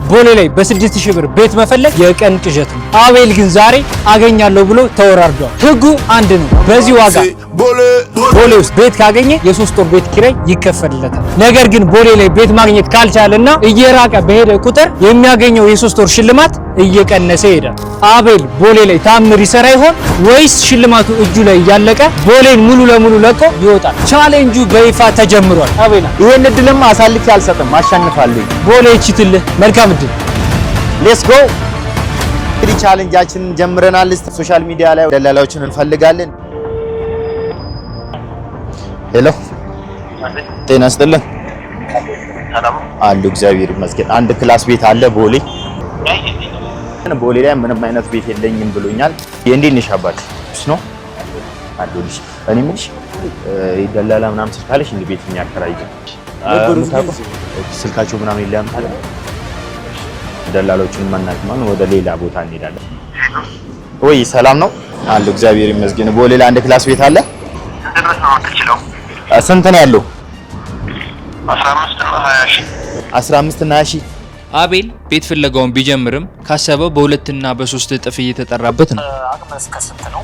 ቦሌ ላይ በ6000 ብር ቤት መፈለግ የቀን ቅዠት ነው። አቤል ግን ዛሬ አገኛለሁ ብሎ ተወራርዷል። ህጉ አንድ ነው። በዚህ ዋጋ ቦሌ ውስጥ ቤት ካገኘ የ3 ወር ቤት ኪራይ ይከፈልለታል። ነገር ግን ቦሌ ላይ ቤት ማግኘት ካልቻለና እየራቀ በሄደ ቁጥር የሚያገኘው የ3 ወር ሽልማት እየቀነሰ ይሄዳል። አቤል ቦሌ ላይ ታምር ይሰራ ይሆን ወይስ ሽልማቱ እጁ ላይ እያለቀ ቦሌን ሙሉ ለሙሉ ለቆ ይወጣል? ቻሌንጁ በይፋ ተጀምሯል። አቤል ይሄን እድልም አሳልፌ አልሰጥም፣ አሸንፋለሁ። ቦሌ ይችትልህ። መልካም እድል። ሌትስ ጎ። እንግዲህ ቻሌንጃችንን ጀምረናል። ሶሻል ሚዲያ ላይ ደላላዎችን እንፈልጋለን። ሄሎ፣ ጤና ይስጥልኝ። አሉ እግዚአብሔር ይመስገን። አንድ ክላስ ቤት አለ ቦሌ። ቦሌ ላይ ምንም አይነት ቤት የለኝም ብሎኛል። እንዴት ነሽ አባት? ነው አሉልሽ። እኔ ምንሽ ደላላ ምናምን ስልካለሽ እንደ ቤት የሚያከራይ ስልካቸው ምናምን የለም ታዲያ ደላሎችን ማናግማን ወደ ሌላ ቦታ እንሄዳለን። ወይ ሰላም ነው አሉ እግዚአብሔር ይመስገን። ቦሌ ላይ አንድ ክላስ ቤት አለ። ስንት ነው ያለው? 15 እና 20 ሺህ። አቤል ቤት ፍለጋውን ቢጀምርም ካሰበው በ2 እና በ3 እጥፍ እየተጠራበት ነው። አቅም እስከ ስንት ነው?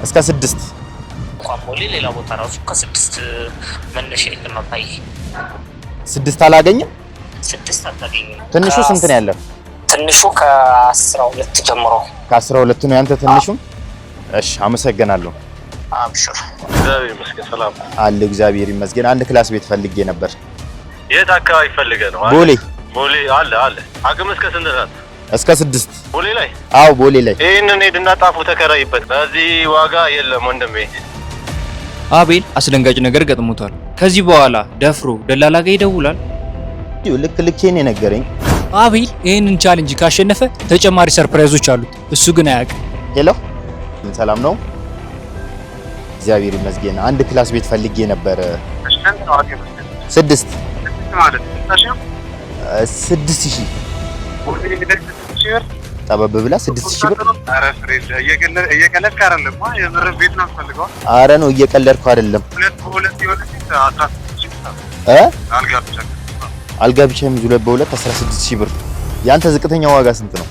እስከ 6 እንኳን ቦሌ ሌላ ቦታ ራሱ ከ6 መነሻ ነው። ታይ 6 አላገኘም። 6 አታገኝም። ትንሹ ስንት ነው ያለው? ትንሹ ከ12 ጀምሮ። ከ12 ነው ያንተ ትንሹ? እሺ አመሰግናለሁ። አብሽር። እግዚአብሔር ይመስገን ሰላም አለ። እግዚአብሔር ይመስገን። አንድ ክላስ ቤት ፈልጌ ነበር። የት አካባቢ ፈልገህ ነው? ቦሌ አለ። አቅም እስከ ስንት ናት? እስከ 6 ቦሌ ላይ? አዎ ቦሌ ላይ። ይሄንን ሄድና ጣፉ ተከራይበት። በዚህ ዋጋ የለም ወንድሜ። አቤል አስደንጋጭ ነገር ገጥሞታል። ከዚህ በኋላ ደፍሮ ደላላ ጋር ይደውላል። ልኬን የነገረኝ አቤል ይህንን ቻሌንጅ ካሸነፈ ተጨማሪ ሰርፕራይዞች አሉት። እሱ ግን አያውቅም። ሄሎ ሰላም ነው? እግዚአብሔር ይመስገን። አንድ ክላስ ቤት ፈልጌ ነበር። 6 ማለት 6000 ጠበብ ብላ 6000 ብር። ኧረ ፍሬድ እየቀለድክ አይደለም? የምር ቤት ነው ፈልገው? ኧረ ነው እየቀለድኩ አይደለም። አልጋ ብቻ የሚይዝ 2 በ2 16000 ብር። ያንተ ዝቅተኛ ዋጋ ስንት ነው?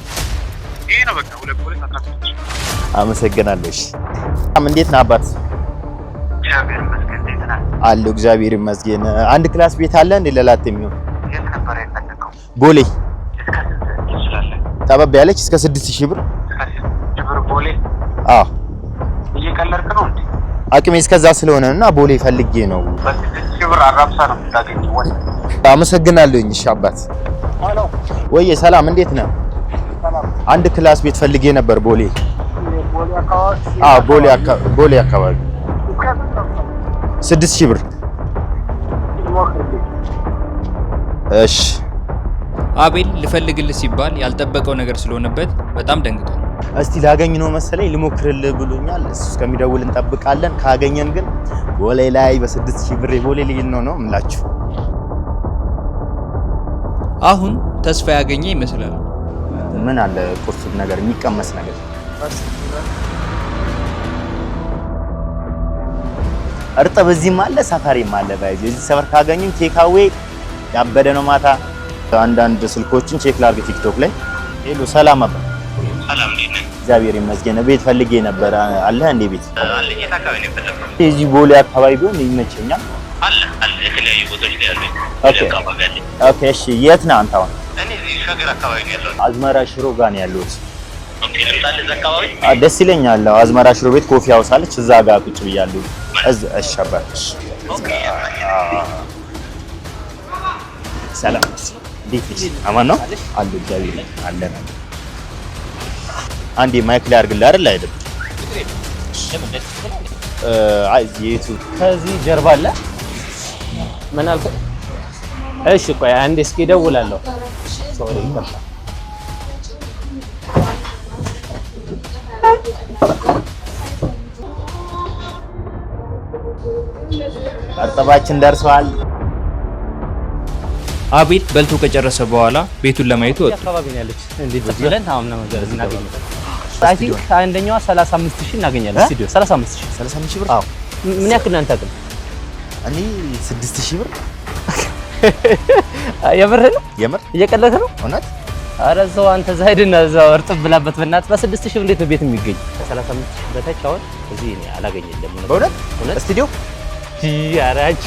ይሄ ነው በቃ 2 በ2 16000። አመሰግናለሁ። እሺ እንዴት ነህ አባት? እግዚአብሔር ይመስገን። እንዴት ነህ? አለሁ እግዚአብሔር ይመስገን። አንድ ክላስ ቤት አለ እንዴ ለላቴ የሚሆን? የት ነበር የፈለከው? ቦሌ ይችላል። ጠበብ ያለች እስከ 6000 ብር። 6000 ብር ቦሌ? አዎ። እየቀለድክ ነው እንዴ? አቅሜ እስከዛ ስለሆነና ቦሌ ፈልጌ ነው። በ6000 ብር አራብሳ ነው የምታገኘው ወይ? አመሰግናለሁኝ። እሺ አባት። ሄሎ ወይ ሰላም እንዴት ነህ? ሰላም። አንድ ክላስ ቤት ፈልጌ ነበር ቦሌ። ቦሌ አካባቢ? አዎ ቦሌ አካባቢ 6000 ብር። እሺ አቤል ልፈልግልህ ሲባል ያልጠበቀው ነገር ስለሆነበት በጣም ደንግጧል። እስቲ ላገኝ ነው መሰለኝ ልሞክርልህ ብሎኛል። እሱ እስከሚደውል እንጠብቃለን። ካገኘን ግን ቦሌ ላይ በ6000 ብር ቦሌ ላይ ነው የምላችሁ። አሁን ተስፋ ያገኘ ይመስላል። ምን አለ ቁርስ ነገር የሚቀመስ ነገር እርጥብ እዚህም አለ ሰፈሬም አለ። ባይዚ እዚህ ሰፈር ካገኙኝ ቴካዌ ያበደ ነው። ማታ አንዳንድ ስልኮችን ቼክ ላድርግ ቲክቶክ ላይ። ሄሎ ሰላም አባ። ሰላም ነኝ። እግዚአብሔር ይመስገን። ቤት ፈልጌ ነበር። አለ እንዴ ቤት? አለ። የት አካባቢ ነው የፈለከው? እዚህ ቦሌ አካባቢ ቢሆን ይመቸኛል። አለ የተለያዩ ቦታዎች ላይ አሉ። ኦኬ እሺ። የት ነህ አንተ አሁን? እኔ ሸገር አካባቢ ነው ያለሁት። አዝመራ ሽሮ ጋር ነው ያለሁት። ኦኬ ልምጣልህ እዛ አካባቢ? ደስ ይለኛል። አዝመራ ሽሮ ቤት ኮፊ ሃውስ አለች፣ እዛ ጋር ቁጭ ብያለሁ። እሺ አባት። ኦኬ ሰላም እንዴት ነሽ? አማን ነው አሉ እግዚአብሔር አለን። አንዴ ማይክ ላይ አድርግልህ አይደል? አይደል የቱ ከዚህ ጀርባ አለ። ምን አልከ? እሺ ቆይ አንዴ እስኪ እደውላለሁ። ሶሪ ይቅርታ። እርጥባችን ደርሷል። አቤል በልቶ ከጨረሰ በኋላ ቤቱን ለማየት ወጣ። አካባቢ ነው ያለች። እንዴት ብለን አሁን ነው ነገር እናገኛለን። አይ ቲንክ አንደኛዋ 35000 እናገኛለን። ስቱዲዮ 35000 ብር። አዎ ምን ያክል እናንተ አቅም? እኔ 6000 ብር። የምር ነው? የምር እየቀለድክ ነው? እውነት ኧረ እዛው አንተ ዛይድና እዛው እርጥብ ብላበት በእናትህ በ6000 ብር እንዴት ነው ቤት የሚገኝ? 35 በታች አሁን እዚህ እኔ አላገኘለም። በእውነት ስቱዲዮ ያራች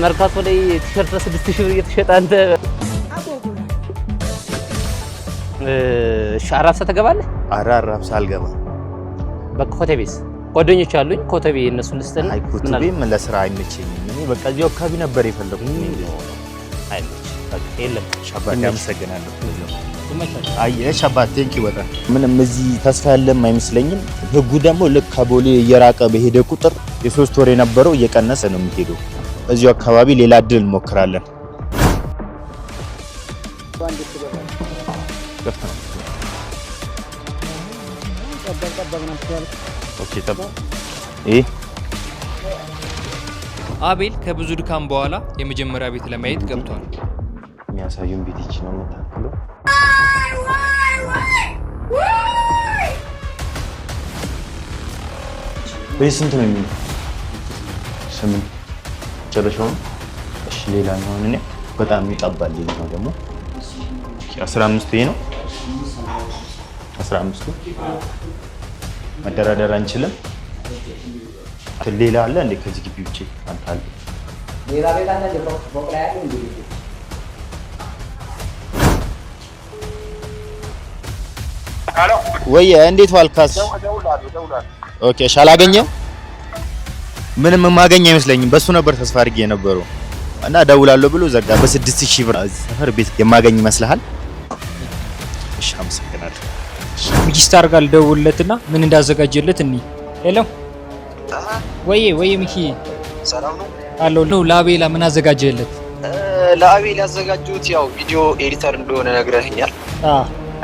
መርካቶ ላይ ቲሸርት በ6000 ብር እየተሸጠ አንተ አራብሳ ትገባለህ? ኧረ አራብሳ አልገባም። በቃ ኮተቤስ ጓደኞች አሉኝ። ኮተቤ እነሱን ልስጥና አይ ኮተቤም ለስራ አይመቸኝም። እኔ በቃ እዚሁ አካባቢ ነበር የፈለኩት። አይመች በቃ የለም። ሻባት ያመሰግናለሁ። አይ ሻባት ቴንኪ በጣም ምንም እዚህ ተስፋ ያለም አይመስለኝም። ህጉ ደግሞ ልክ ከቦሌ እየራቀ በሄደ ቁጥር የ3 ወር የነበረው እየቀነሰ ነው የሚሄደው። እዚሁ አካባቢ ሌላ እድል እንሞክራለን። አቤል ከብዙ ድካም በኋላ የመጀመሪያ ቤት ለማየት ገብቷል። የሚያሳዩን ቤት ይቺ ነው የምታክለው። በዚህ ስንት ነው የሚለው? 8 ጨረሻውን። እሺ ሌላኛው እኔ በጣም ይጣባል። ሌላኛው ደግሞ 15 ይሄ ነው 15 መደራደር አንችልም። ሌላ አለ እንዴ ከዚህ ግቢ ውጪ? አንተ አለ ሌላ ቤት አለ እንዴ? ፎቅ ላይ አለ እንዴ? አሎ ወይ እንዴት ዋልካስ? ኦኬ እሺ አላገኘም። ምንም የማገኝ አይመስለኝም። በሱ ነበር ተስፋ አድርጌ የነበረው እና ደውላለሁ ብሎ ዘጋ። በ6000 ብር ሰፈር ቤት የማገኝ ይመስልሃል? እሺ አመሰግናለሁ። ሚኪስታ አርጋል ደውልለትና ምን እንዳዘጋጀለት እንይ። ሄሎ ወይ ሚኪ ሰላም ነው አለው ነው። ለአቤላ ምን አዘጋጀለት? ለአቤል ያዘጋጁት ያው ቪዲዮ ኤዲተር እንደሆነ ነግረህኛል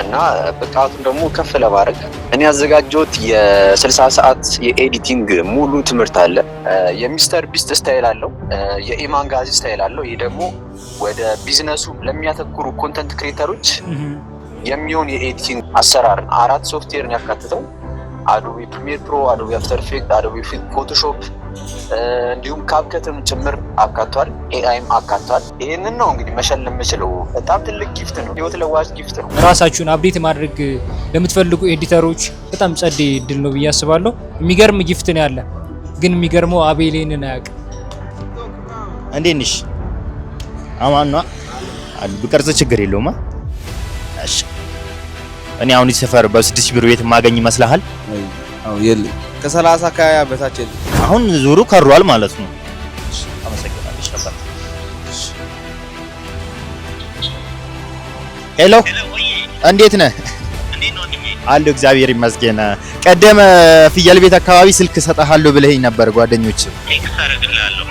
እና ብቃቱን ደግሞ ከፍ ለማድረግ እኔ ያዘጋጀሁት የ60 ሰዓት የኤዲቲንግ ሙሉ ትምህርት አለ። የሚስተር ቢስት ስታይል አለው፣ የኢማን ጋዚ ስታይል አለው። ይሄ ደግሞ ወደ ቢዝነሱ ለሚያተኩሩ ኮንተንት ክሬተሮች የሚሆን የኤዲቲንግ አሰራር 4 ሶፍትዌርን ያካትተው አዶቤ ፕሪሚየር ፕሮ፣ አዶቤ አፍተር ኢፌክት፣ አዶቤ ፎቶሾፕ እንዲሁም ካፕከትም ጭምር አካቷል። ኤአይም አካቷል። ይሄንን ነው እንግዲህ መሸለም የምችለው። በጣም ትልቅ ጊፍት ነው፣ ህይወት ለዋጭ ጊፍት ነው። ራሳችሁን አፕዴት ማድረግ ለምትፈልጉ ኤዲተሮች በጣም ጸዴ እድል ነው ብዬ አስባለሁ። የሚገርም ጊፍት ነው ያለ። ግን የሚገርመው አቤሌንን አያውቅም። እንዴት ነሽ? አማን ነው አሉ ብቀርጽ ችግር የለውም። እሺ እኔ አሁን ሰፈር በ6000 ብር ቤት ማገኝ ይመስልሃል? አው የለም ከ30 ከያ በታች የለም። አሁን ዙሩ ከሯል ማለት ነው። አመሰግናለሁ ሸባት። ሄሎ እንዴት ነህ? አለሁ እግዚአብሔር ይመስገን። ቀደም ፍየል ቤት አካባቢ ስልክ ሰጣሃለሁ ብለኸኝ ነበር። ጓደኞች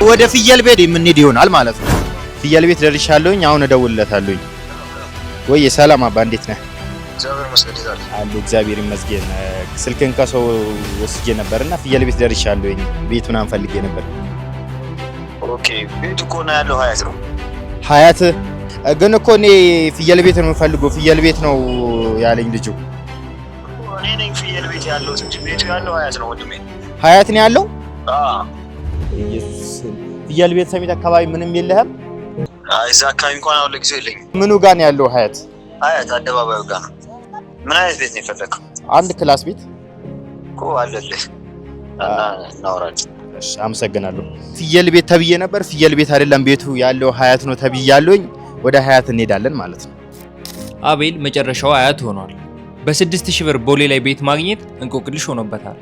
ወደ ፍየል ቤት የምንሄድ ይሆናል ማለት ነው። ፍየል ቤት ደርሻለሁኝ። አሁን እደውልለታለሁኝ። ወይ ሰላም አባ እንዴት ነህ? አለሁ እግዚአብሔር ይመስገን። ስልክን ከሰው ወስጄ ነበርና ፍየል ቤት ደርሻለሁኝ። ቤት ምናምን ፈልጌ ነበር። ኦኬ ቤቱ እኮ ነው ያለው ሀያት ነው። ሀያት ግን እኮ እኔ ፍየል ቤት ነው የምፈልገው። ፍየል ቤት ነው ያለኝ ልጁ። እኔ ነኝ ፍየል ቤት ያለው እንጂ ቤቱ ያለው ሀያት ነው ወንድሜ። ሀያት ነው ያለው? ፍየል ቤት ሰሚት አካባቢ ምንም የለህም? እዛ አካባቢ እንኳን አሁን ለጊዜው የለኝም። ምኑ ጋር ነው ያለው ሀያት? ሀያት አደባባዩ ጋር ነው። ምን አይነት ቤት ነው የፈለከው? አንድ ክላስ ቤት እኮ አለልህ እና እናወራለን። እሺ አመሰግናለሁ። ፍየል ቤት ተብዬ ነበር። ፍየል ቤት አይደለም ቤቱ ያለው ሀያት ነው ተብያለሁኝ። ወደ ሀያት እንሄዳለን ማለት ነው። አቤል መጨረሻው ሀያት ሆኗል። በ6000 ብር ቦሌ ላይ ቤት ማግኘት እንቆቅልሽ ሆኖበታል።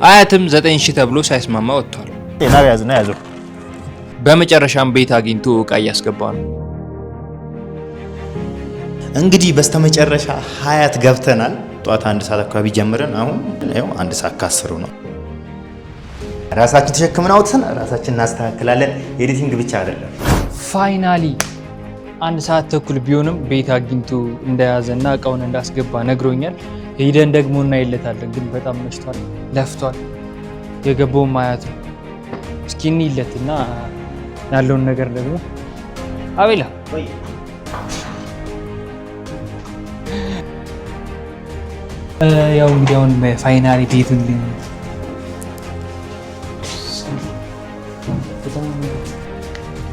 ሀያትም 9000 ተብሎ ሳይስማማ ወጥቷል። ጤና ያዝና ያዘው። በመጨረሻም ቤት አግኝቶ እቃ እያስገባ ነው። እንግዲህ በስተመጨረሻ ሀያት ገብተናል። ጧት 1 ሰዓት አካባቢ ጀምረን አሁን ያው 1 ሰዓት ከ10 ነው። ራሳችን ተሸክመን አውጥተን ራሳችን እናስተካክላለን። ኤዲቲንግ ብቻ አይደለም። ፋይናሊ 1 ሰዓት ተኩል ቢሆንም ቤት አግኝቶ እንደያዘና እቃውን እንዳስገባ ነግሮኛል። ሄደን ደግሞ እናይለታለን። ግን በጣም መሽቷል፣ ለፍቷል። የገባውም ሀያት ነው። እስኪ እንይለትና ያለውን ነገር ደግሞ አቤላ ያው እንግዲህ አሁን ፋይናሊ ቤቱን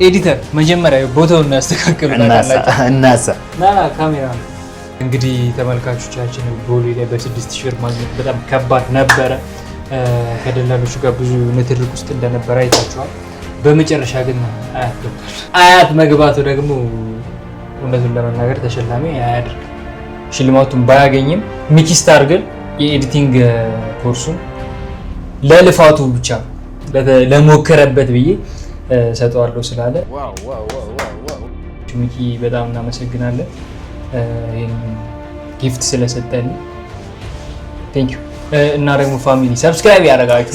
ኤዲተር መጀመሪያ ቦታውን እናስተካክሉታላችሁ። ና ካሜራ እንግዲህ ተመልካቾቻችን ቦሌ ላይ በ6000 ብር ማግኘት በጣም ከባድ ነበረ። ከደላሎቹ ጋር ብዙ ንትርክ ውስጥ እንደነበረ አይታችኋል። በመጨረሻ ግን አያት መግባቱ ደግሞ እውነቱን ለመናገር ተሸላሚ አያድርግ። ሽልማቱን ባያገኝም ሚኪስታር ግን የኤዲቲንግ ኮርሱን ለልፋቱ ብቻ ለሞከረበት ብዬ ሰጠዋለሁ ስላለ ሚኪ በጣም እናመሰግናለን። ይሄን ጊፍት ስለሰጠን ቴንክ ዩ። እና ደግሞ ፋሚሊ ሰብስክራይብ ያደርጋችሁ